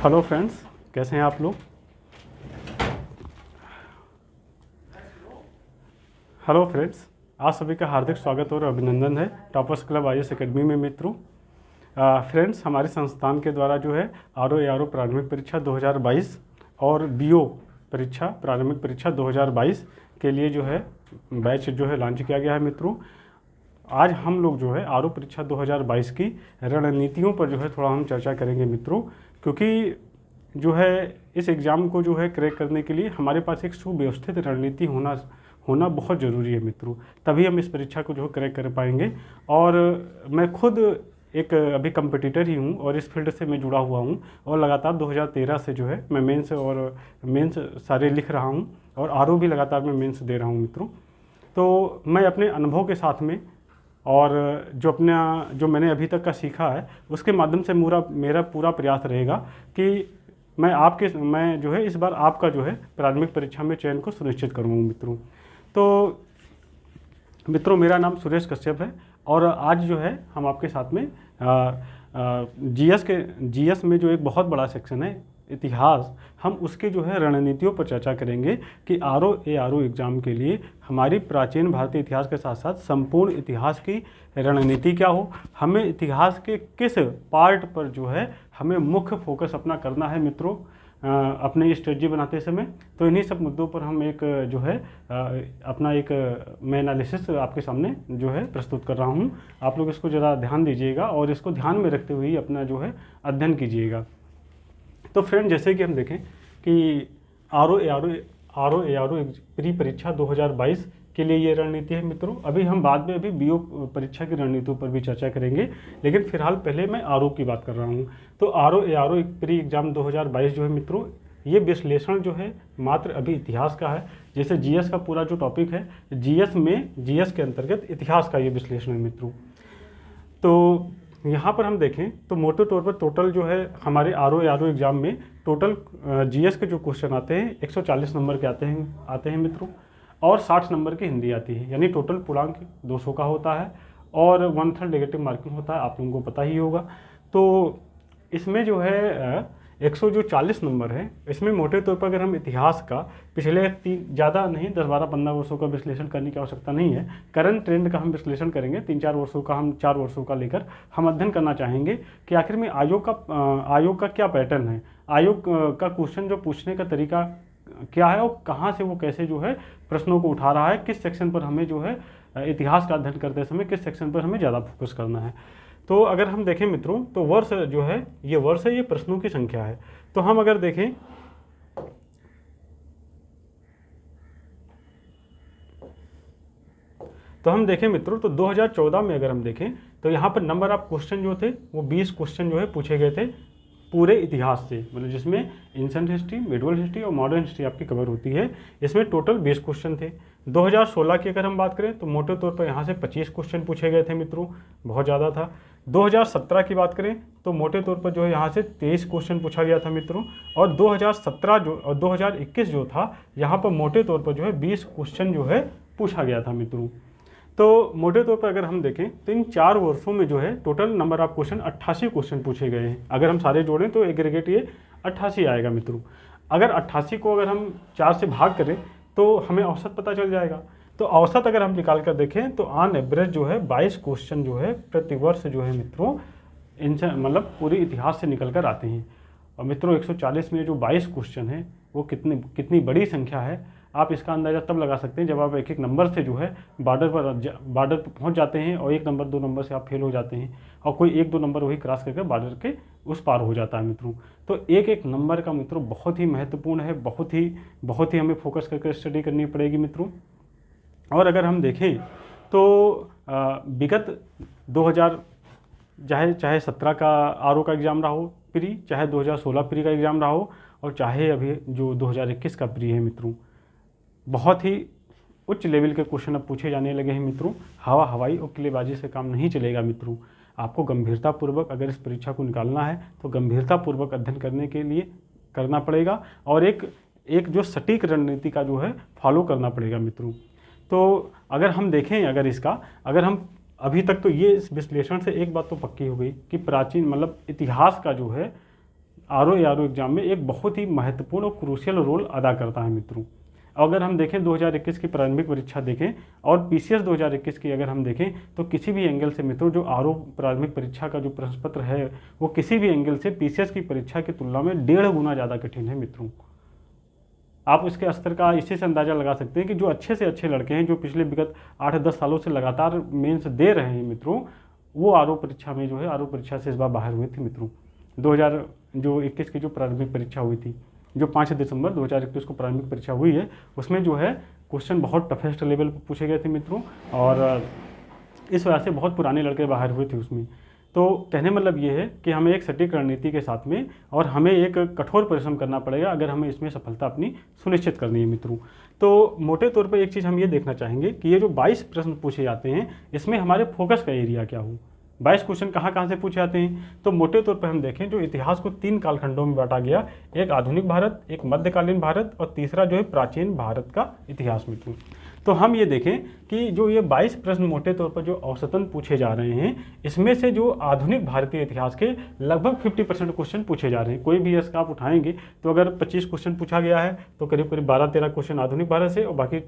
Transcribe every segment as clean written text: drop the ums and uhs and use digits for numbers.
Hello friends, कैसे हैं आप लोग। हेलो फ्रेंड्स, आप सभी का हार्दिक स्वागत और अभिनंदन है टॉपर्स क्लब IAS एकेडमी में मित्रों। फ्रेंड्स, हमारे संस्थान के द्वारा जो है RO प्रारंभिक परीक्षा 2022 और BO परीक्षा प्रारंभिक परीक्षा 2022 के लिए जो है बैच जो है लॉन्च किया गया है मित्रों। आज हम लोग जो है RO परीक्षा 2022 की रणनीतियों पर जो है थोड़ा हम चर्चा करेंगे मित्रों, क्योंकि जो है इस एग्ज़ाम को जो है क्रैक करने के लिए हमारे पास एक सुव्यवस्थित रणनीति होना बहुत ज़रूरी है मित्रों, तभी हम इस परीक्षा को जो है क्रैक कर पाएंगे। और मैं खुद एक अभी कंपटीटर ही हूँ और इस फील्ड से मैं जुड़ा हुआ हूँ और लगातार 2013 से जो है मैं मेंस सारे लिख रहा हूँ और RO भी लगातार मैं मेंस दे रहा हूँ मित्रों। तो मैं अपने अनुभव के साथ में और जो मैंने अभी तक का सीखा है उसके माध्यम से मेरा पूरा प्रयास रहेगा कि मैं जो है इस बार आपका जो है प्रारंभिक परीक्षा में चयन को सुनिश्चित करूँगा मित्रों। तो मित्रों, मेरा नाम सुरेश कश्यप है और आज जो है हम आपके साथ में जीएस में जो एक बहुत बड़ा सेक्शन है इतिहास, हम उसके जो है रणनीतियों पर चर्चा करेंगे कि RO एग्ज़ाम के लिए हमारी प्राचीन भारतीय इतिहास के साथ साथ संपूर्ण इतिहास की रणनीति क्या हो, हमें इतिहास के किस पार्ट पर जो है हमें मुख्य फोकस अपना करना है मित्रों अपने स्ट्रेटजी बनाते समय। तो इन्हीं सब मुद्दों पर हम एक जो है अपना एक मैं एनालिसिस आपके सामने जो है प्रस्तुत कर रहा हूँ। आप लोग इसको ज़रा ध्यान दीजिएगा और इसको ध्यान में रखते हुए ही अपना जो है अध्ययन कीजिएगा। तो फ्रेंड, जैसे कि हम देखें कि RO प्री परीक्षा 2022 के लिए ये रणनीति है मित्रों। अभी हम बाद में BO परीक्षा की रणनीतियों पर भी चर्चा करेंगे, लेकिन फिलहाल पहले मैं RO की बात कर रहा हूँ। तो RO प्री एग्ज़ाम 2022 जो है मित्रों, ये विश्लेषण जो है मात्र अभी इतिहास का है। जैसे GS का पूरा जो टॉपिक है, GS के अंतर्गत इतिहास का ये विश्लेषण है मित्रों। तो यहाँ पर हम देखें तो मोटे तौर पर टोटल जो है हमारे RO एग्ज़ाम में टोटल GS के जो क्वेश्चन आते हैं 140 नंबर के आते हैं मित्रों, और 60 नंबर की हिंदी आती है, यानी टोटल पूर्णांक 200 का होता है और 1/3 नेगेटिव मार्किंग होता है, आप लोगों को पता ही होगा। तो इसमें जो है 140 नंबर है, इसमें मोटे तौर पर अगर हम इतिहास का पिछले ज़्यादा नहीं 10, 12, 15 वर्षों का विश्लेषण करने की आवश्यकता नहीं है, करंट ट्रेंड का हम विश्लेषण करेंगे। 3-4 वर्षों का, हम 4 वर्षों का लेकर हम अध्ययन करना चाहेंगे कि आखिर में आयोग का क्या पैटर्न है, आयोग का क्वेश्चन जो पूछने का तरीका क्या है और कहाँ से वो कैसे जो है प्रश्नों को उठा रहा है, किस सेक्शन पर हमें जो है इतिहास का अध्ययन करते समय किस सेक्शन पर हमें ज़्यादा फोकस करना है। तो अगर हम देखें मित्रों तो वर्ष जो है ये प्रश्नों की संख्या है। तो हम अगर देखें मित्रों तो 2014 में अगर हम देखें तो यहाँ पर नंबर ऑफ क्वेश्चन जो थे वो 20 क्वेश्चन जो है पूछे गए थे पूरे इतिहास से, मतलब जिसमें एंशिएंट हिस्ट्री, मिडिवल हिस्ट्री और मॉडर्न हिस्ट्री आपकी कवर होती है। इसमें टोटल 20 क्वेश्चन थे। 2016 की अगर हम बात करें तो मोटे तौर पर यहाँ से 25 क्वेश्चन पूछे गए थे मित्रों, बहुत ज़्यादा था। 2017 की बात करें तो मोटे तौर पर जो है यहाँ से 23 क्वेश्चन पूछा गया था मित्रों, और 2021 जो था यहाँ पर मोटे तौर पर जो है 20 क्वेश्चन जो है पूछा गया था मित्रों। तो मोटे तौर पर अगर हम देखें तो इन 4 वर्षों में जो है total number of question 88 question पूछे गए हैं। अगर हम सारे जोड़ें तो एग्रीगेट ये 88 आएगा मित्रों। अगर 88 को अगर हम 4 से भाग करें तो हमें औसत पता चल जाएगा। तो औसत अगर हम निकाल कर देखें तो ऑन एवरेज जो है 22 क्वेश्चन जो है प्रति वर्ष जो है मित्रों मतलब पूरे इतिहास से निकल कर आते हैं। और मित्रों 140 में जो 22 क्वेश्चन है वो कितनी बड़ी संख्या है, आप इसका अंदाज़ा तब लगा सकते हैं जब आप एक नंबर से जो है बॉर्डर पर पहुंच जाते हैं और 1 नंबर 2 नंबर से आप फेल हो जाते हैं और कोई 1-2 नंबर वही क्रॉस करके बॉर्डर के उस पार हो जाता है मित्रों। तो एक नंबर का मित्रों बहुत ही महत्वपूर्ण है, बहुत ही हमें फोकस करके स्टडी करनी पड़ेगी मित्रों। और अगर हम देखें तो विगत 2000 चाहे 17 का RO का एग्ज़ाम रहा हो प्री, चाहे 2016 प्री का एग्ज़ाम रहा हो, और चाहे अभी जो 2021 का प्री है मित्रों, बहुत ही उच्च लेवल के क्वेश्चन अब पूछे जाने लगे हैं मित्रों। हवाई और किलेबाजी से काम नहीं चलेगा मित्रों। आपको गंभीरतापूर्वक अगर इस परीक्षा को निकालना है तो गंभीरतापूर्वक अध्ययन करने के लिए करना पड़ेगा और एक जो सटीक रणनीति का जो है फॉलो करना पड़ेगा मित्रों। तो अगर हम देखें अगर हम अभी तक तो ये इस विश्लेषण से एक बात तो पक्की हो गई कि प्राचीन मतलब इतिहास का जो है आर एग्ज़ाम में एक बहुत ही महत्वपूर्ण और क्रूशियल रोल अदा करता है मित्रों। अगर हम देखें 2021 की प्रारंभिक परीक्षा देखें और पीसीएस 2021 की अगर हम देखें तो किसी भी एंगल से मित्रों जो आर प्रारंभिक परीक्षा का जो प्रश्न पत्र है वो किसी भी एंगल से पीसीएस की परीक्षा की तुलना में 1.5 गुना ज़्यादा कठिन है मित्रों। आप इसके स्तर का इसी से अंदाज़ा लगा सकते हैं कि जो अच्छे से अच्छे लड़के हैं जो पिछले विगत 8-10 सालों से लगातार मेंस दे रहे हैं मित्रों, वो आर परीक्षा में जो है आर परीक्षा से इस बार बाहर हुए थे मित्रों। 2021 की जो प्रारंभिक परीक्षा हुई थी, जो 5 दिसंबर 2021 को प्रारंभिक परीक्षा हुई है, उसमें जो है क्वेश्चन बहुत टफेस्ट लेवल पर पूछे गए थे मित्रों, और इस वजह से बहुत पुराने लड़के बाहर हुए थे उसमें। तो कहने मतलब ये है कि हमें एक सटीक रणनीति के साथ में और हमें एक कठोर परिश्रम करना पड़ेगा अगर हमें इसमें सफलता अपनी सुनिश्चित करनी है मित्रों। तो मोटे तौर पर एक चीज़ हम ये देखना चाहेंगे कि ये जो 22 प्रश्न पूछे जाते हैं इसमें हमारे फोकस का एरिया क्या हो। 22 क्वेश्चन कहाँ से पूछे जाते हैं, तो मोटे तौर पर हम देखें जो इतिहास को 3 कालखंडों में बांटा गया, एक आधुनिक भारत, एक मध्यकालीन भारत और तीसरा जो है प्राचीन भारत का इतिहास मित्रों। तो हम ये देखें कि जो ये 22 प्रश्न मोटे तौर पर जो औसतन पूछे जा रहे हैं, इसमें से जो आधुनिक भारतीय इतिहास के लगभग 50% क्वेश्चन पूछे जा रहे हैं। कोई भी इसका आप उठाएंगे तो अगर 25 क्वेश्चन पूछा गया है तो करीब 12-13 क्वेश्चन आधुनिक भारत से और बाकी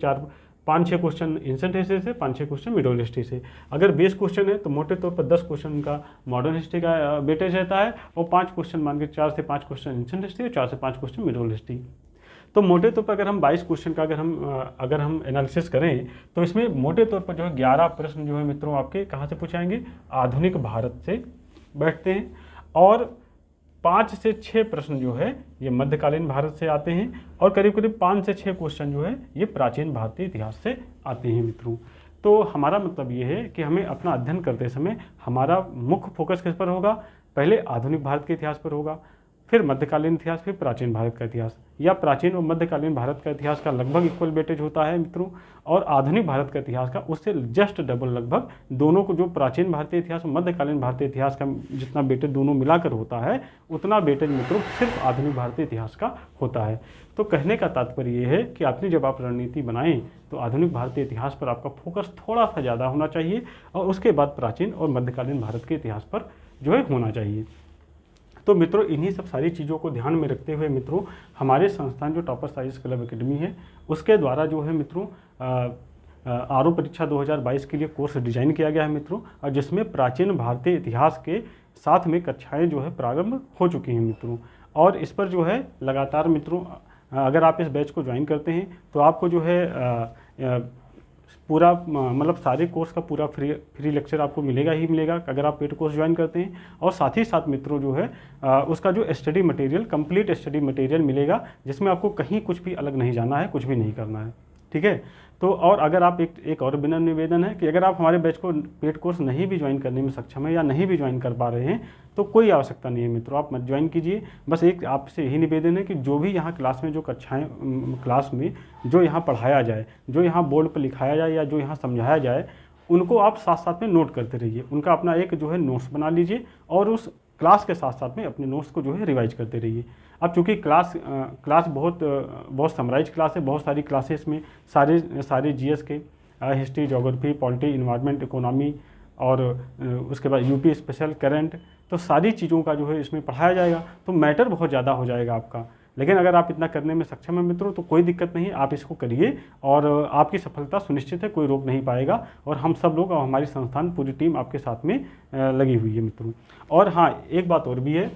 5-6 क्वेश्चन एंशिएंट हिस्ट्री से, 5-6 क्वेश्चन मिडल हिस्ट्री से। अगर 20 क्वेश्चन है तो मोटे तौर पर 10 क्वेश्चन का मॉडर्न हिस्ट्री का वेटेज रहता है और 5 क्वेश्चन मान के 4 से 5 क्वेश्चन एंशिएंट हिस्ट्री और 4 से 5 क्वेश्चन मिडल हिस्ट्री। तो मोटे तौर पर अगर हम 22 क्वेश्चन का अगर हम एनालिसिस करें तो इसमें मोटे तौर पर जो है 11 प्रश्न जो है मित्रों आपके कहाँ से पूछे जाएंगे, आधुनिक भारत से बैठते हैं, और 5 से 6 प्रश्न जो है ये मध्यकालीन भारत से आते हैं, और करीब 5 से 6 क्वेश्चन जो है ये प्राचीन भारतीय इतिहास से आते हैं मित्रों। तो हमारा मतलब ये है कि हमें अपना अध्ययन करते समय हमारा मुख्य फोकस किस पर होगा, पहले आधुनिक भारत के इतिहास पर होगा, फिर मध्यकालीन इतिहास, फिर प्राचीन भारत का इतिहास, या प्राचीन और मध्यकालीन भारत का इतिहास का लगभग इक्वल वेटेज होता है मित्रों, और आधुनिक भारत का इतिहास का उससे जस्ट डबल लगभग, दोनों को जो प्राचीन भारतीय इतिहास और मध्यकालीन भारतीय इतिहास का जितना वेटेज दोनों मिलाकर होता है उतना वेटेज मित्रों सिर्फ आधुनिक भारतीय इतिहास का होता है। तो कहने का तात्पर्य ये है कि आपने जब आप रणनीति बनाएं तो आधुनिक भारतीय इतिहास पर आपका फोकस थोड़ा सा ज़्यादा होना चाहिए और उसके बाद प्राचीन और मध्यकालीन भारत के इतिहास पर जो है होना चाहिए। तो मित्रों इन्हीं सब सारी चीज़ों को ध्यान में रखते हुए मित्रों हमारे संस्थान जो टॉपर साइंस क्लब एकेडमी है उसके द्वारा जो है मित्रों आर परीक्षा 2022 के लिए कोर्स डिजाइन किया गया है मित्रों, और जिसमें प्राचीन भारतीय इतिहास के साथ में कक्षाएं जो है प्रारंभ हो चुकी हैं मित्रों। और इस पर जो है लगातार मित्रों अगर आप इस बैच को ज्वाइन करते हैं तो आपको जो है पूरा मतलब सारे कोर्स का पूरा फ्री लेक्चर आपको मिलेगा ही मिलेगा अगर आप पेड कोर्स ज्वाइन करते हैं, और साथ ही साथ मित्रों जो है उसका जो study material complete study material मिलेगा जिसमें आपको कहीं कुछ भी अलग नहीं जाना है, कुछ भी नहीं करना है, ठीक है। तो और अगर आप एक और बिना निवेदन है कि अगर आप हमारे बैच को पेड कोर्स नहीं भी ज्वाइन करने में सक्षम है या नहीं भी ज्वाइन कर पा रहे हैं तो कोई आवश्यकता नहीं है मित्रों, आप मत ज्वाइन कीजिए। बस एक आपसे यही निवेदन है कि जो भी यहाँ क्लास में जो कक्षाएँ क्लास में जो यहाँ पढ़ाया जाए, जो यहाँ बोर्ड पर लिखाया जाए या जो यहाँ समझाया जाए, उनको आप साथ साथ में नोट करते रहिए। उनका अपना एक जो है नोट्स बना लीजिए और उस क्लास के साथ साथ में अपने नोट्स को जो है रिवाइज करते रहिए। अब चूँकि क्लास बहुत समराइज क्लास है, बहुत सारी क्लासेस में सारे जीएस के history, geography, polity, environment, economy और उसके बाद यूपी स्पेशल, करंट, तो सारी चीज़ों का जो है इसमें पढ़ाया जाएगा, तो मैटर बहुत ज़्यादा हो जाएगा आपका। लेकिन अगर आप इतना करने में सक्षम हैं मित्रों तो कोई दिक्कत नहीं, आप इसको करिए और आपकी सफलता सुनिश्चित है, कोई रोक नहीं पाएगा। और हम सब लोग और हमारी संस्थान पूरी टीम आपके साथ में लगी हुई है मित्रों। और हाँ, एक बात और भी है,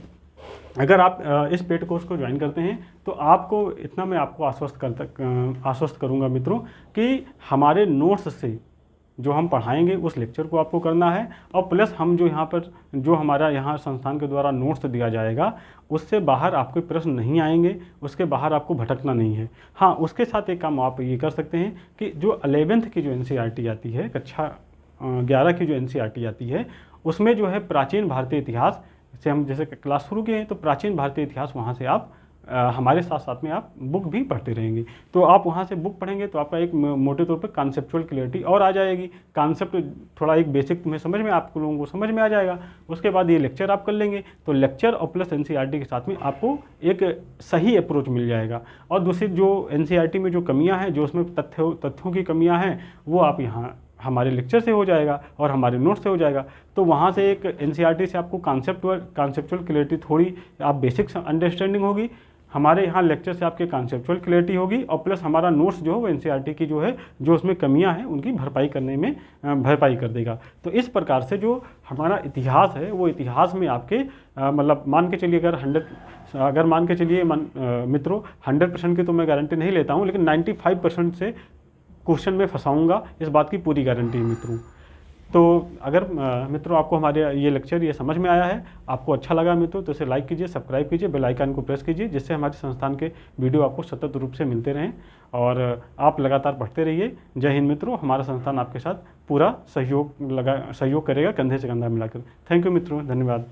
अगर आप इस पेड कोर्स को ज्वाइन करते हैं तो आपको इतना मैं आपको आश्वस्त करूंगा मित्रों कि हमारे नोट्स से जो हम पढ़ाएंगे उस लेक्चर को आपको करना है, और प्लस हम जो यहाँ पर जो हमारा यहाँ संस्थान के द्वारा नोट्स दिया जाएगा उससे बाहर आपके प्रश्न नहीं आएंगे, उसके बाहर आपको भटकना नहीं है। हाँ, उसके साथ एक काम आप ये कर सकते हैं कि जो 11th की जो NCERT आती है, कक्षा 11 की जो NCERT आती है, उसमें जो है प्राचीन भारतीय इतिहास से हम जैसे क्लास शुरू किए हैं तो प्राचीन भारतीय इतिहास वहाँ से आप हमारे साथ साथ में आप बुक भी पढ़ते रहेंगे। तो आप वहाँ से बुक पढ़ेंगे तो आपका एक मोटे तौर पे कॉन्सेप्चुअल क्लियरिटी और आ जाएगी, कॉन्सेप्ट थोड़ा एक बेसिक तुम्हें समझ में, आप लोगों को समझ में आ जाएगा। उसके बाद ये लेक्चर आप कर लेंगे तो लेक्चर और प्लस NCERT के साथ में आपको एक सही अप्रोच मिल जाएगा। और दूसरी जो NCERT में जो कमियाँ हैं, जो उसमें तथ्यों की कमियाँ हैं, वो आप यहाँ हमारे लेक्चर से हो जाएगा और हमारे नोट से हो जाएगा। तो वहाँ से एक एनसीईआरटी से आपको कॉन्सेप्चुअल क्लियरिटी थोड़ी आप बेसिक अंडरस्टैंडिंग होगी, हमारे यहाँ लेक्चर से आपके कॉन्सेप्चुअल क्लियरिटी होगी, और प्लस हमारा नोट्स जो है वो एनसीईआरटी की जो है जो उसमें कमियां हैं उनकी भरपाई करने में भरपाई कर देगा। तो इस प्रकार से जो हमारा इतिहास है वो इतिहास में आपके मतलब मान के चलिए अगर मान के चलिए मित्रों 100% की तो मैं गारंटी नहीं लेता हूँ, लेकिन 95% से क्वेश्चन में फंसाऊँगा, इस बात की पूरी गारंटी है मित्रों। तो अगर मित्रों आपको हमारे ये लेक्चर ये समझ में आया है, आपको अच्छा लगा मित्रों, तो इसे लाइक कीजिए, सब्सक्राइब कीजिए, बेल आइकन को प्रेस कीजिए, जिससे हमारे संस्थान के वीडियो आपको सतत रूप से मिलते रहें और आप लगातार पढ़ते रहिए। जय हिंद मित्रों, हमारा संस्थान आपके साथ पूरा सहयोग करेगा, कंधे से कंधा मिलाकर। थैंक यू मित्रों, धन्यवाद।